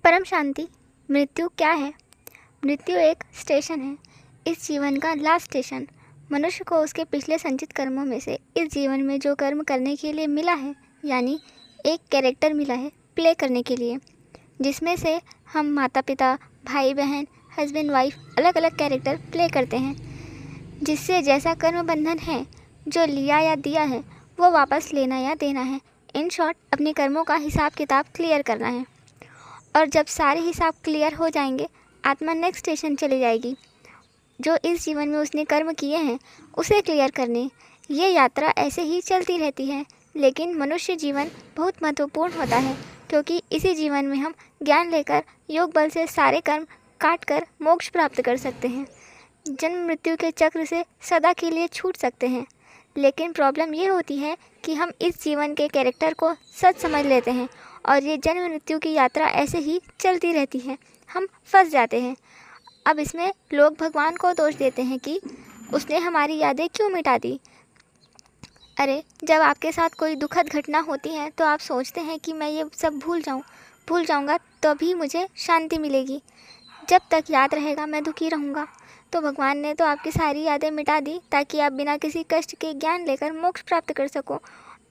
परम शांति। मृत्यु क्या है? मृत्यु एक स्टेशन है, इस जीवन का लास्ट स्टेशन। मनुष्य को उसके पिछले संचित कर्मों में से इस जीवन में जो कर्म करने के लिए मिला है, यानी एक कैरेक्टर मिला है प्ले करने के लिए, जिसमें से हम माता पिता, भाई बहन, हस्बैंड वाइफ अलग अलग कैरेक्टर प्ले करते हैं, जिससे जैसा कर्म बंधन है जो लिया या दिया है वो वापस लेना या देना है। इन शॉर्ट, अपने कर्मों का हिसाब किताब क्लियर करना है। और जब सारे हिसाब क्लियर हो जाएंगे, आत्मा नेक्स्ट स्टेशन चली जाएगी, जो इस जीवन में उसने कर्म किए हैं उसे क्लियर करने। ये यात्रा ऐसे ही चलती रहती है, लेकिन मनुष्य जीवन बहुत महत्वपूर्ण होता है, क्योंकि इसी जीवन में हम ज्ञान लेकर योग बल से सारे कर्म काट कर मोक्ष प्राप्त कर सकते हैं, जन्म मृत्यु के चक्र से सदा के लिए छूट सकते हैं। लेकिन प्रॉब्लम ये होती है कि हम इस जीवन के कैरेक्टर को सच समझ लेते हैं और ये जन्म मृत्यु की यात्रा ऐसे ही चलती रहती है, हम फंस जाते हैं। अब इसमें लोग भगवान को दोष देते हैं कि उसने हमारी यादें क्यों मिटा दी। अरे, जब आपके साथ कोई दुखद घटना होती है तो आप सोचते हैं कि मैं ये सब भूल जाऊंगा तभी मुझे शांति मिलेगी। जब तक याद रहेगा मैं दुखी रहूँगा। तो भगवान ने तो आपकी सारी यादें मिटा दी ताकि आप बिना किसी कष्ट के ज्ञान लेकर मोक्ष प्राप्त कर सको।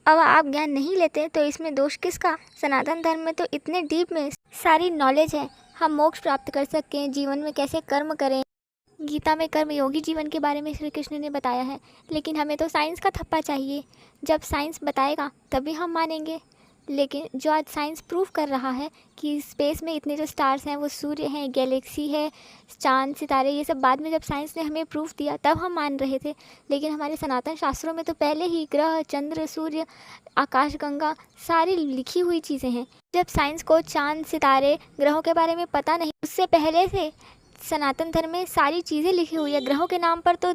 अब आप ज्ञान नहीं लेते तो इसमें दोष किसका? सनातन धर्म में तो इतने डीप में सारी नॉलेज है, हम मोक्ष प्राप्त कर सकते हैं, जीवन में कैसे कर्म करें। गीता में कर्म योगी जीवन के बारे में श्री कृष्ण ने बताया है, लेकिन हमें तो साइंस का थप्पा चाहिए। जब साइंस बताएगा तभी हम मानेंगे। लेकिन जो आज साइंस प्रूव कर रहा है कि स्पेस में इतने जो स्टार्स हैं वो सूर्य हैं, गैलेक्सी है, चांद, सितारे, ये सब बाद में जब साइंस ने हमें प्रूफ दिया तब हम मान रहे थे। लेकिन हमारे सनातन शास्त्रों में तो पहले ही ग्रह, चंद्र, सूर्य, आकाशगंगा सारी लिखी हुई चीज़ें हैं। जब साइंस को चांद, सितारे, ग्रहों के बारे में पता नहीं, उससे पहले से सनातन धर्म में सारी चीज़ें लिखी हुई है। ग्रहों के नाम पर तो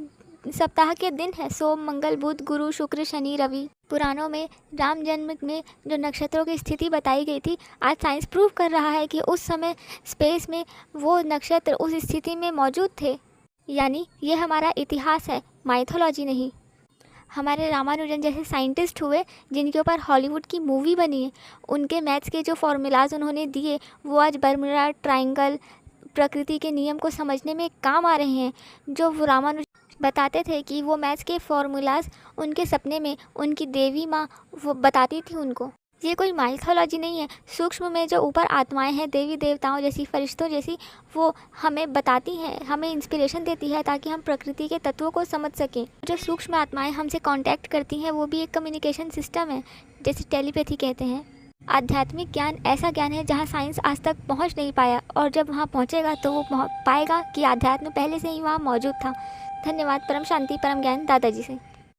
सप्ताह के दिन है, सोम, मंगल, बुध, गुरु, शुक्र, शनि, रवि। पुराणों में राम जन्म में जो नक्षत्रों की स्थिति बताई गई थी, आज साइंस प्रूव कर रहा है कि उस समय स्पेस में वो नक्षत्र उस स्थिति में मौजूद थे। यानी ये हमारा इतिहास है, माइथोलॉजी नहीं। हमारे रामानुजन जैसे साइंटिस्ट हुए जिनके ऊपर हॉलीवुड की मूवी बनी है, उनके मैथ्स के जो फॉर्मूलाज उन्होंने दिए वो आज बर्मुडा ट्रायंगल, प्रकृति के नियम को समझने में काम आ रहे हैं। जो वो रामानुजन बताते थे कि वो मैथ्स के फॉर्मूलाज उनके सपने में उनकी देवी माँ वो बताती थी उनको। ये कोई माइथोलॉजी नहीं है। सूक्ष्म में जो ऊपर आत्माएं हैं, देवी देवताओं जैसी, फरिश्तों जैसी, वो हमें बताती हैं, हमें इंस्पिरेशन देती है ताकि हम प्रकृति के तत्वों को समझ सकें। जो सूक्ष्म आत्माएं हमसे कांटेक्ट करती हैं वो भी एक कम्युनिकेशन सिस्टम है, जैसे टेलीपैथी कहते हैं। आध्यात्मिक ज्ञान ऐसा ज्ञान है जहाँ साइंस आज तक पहुँच नहीं पाया, और जब वहाँ पहुँचेगा तो वो पाएगा कि आध्यात्म पहले से ही वहाँ मौजूद था। धन्यवाद। परम शांति परम ज्ञान दादाजी से।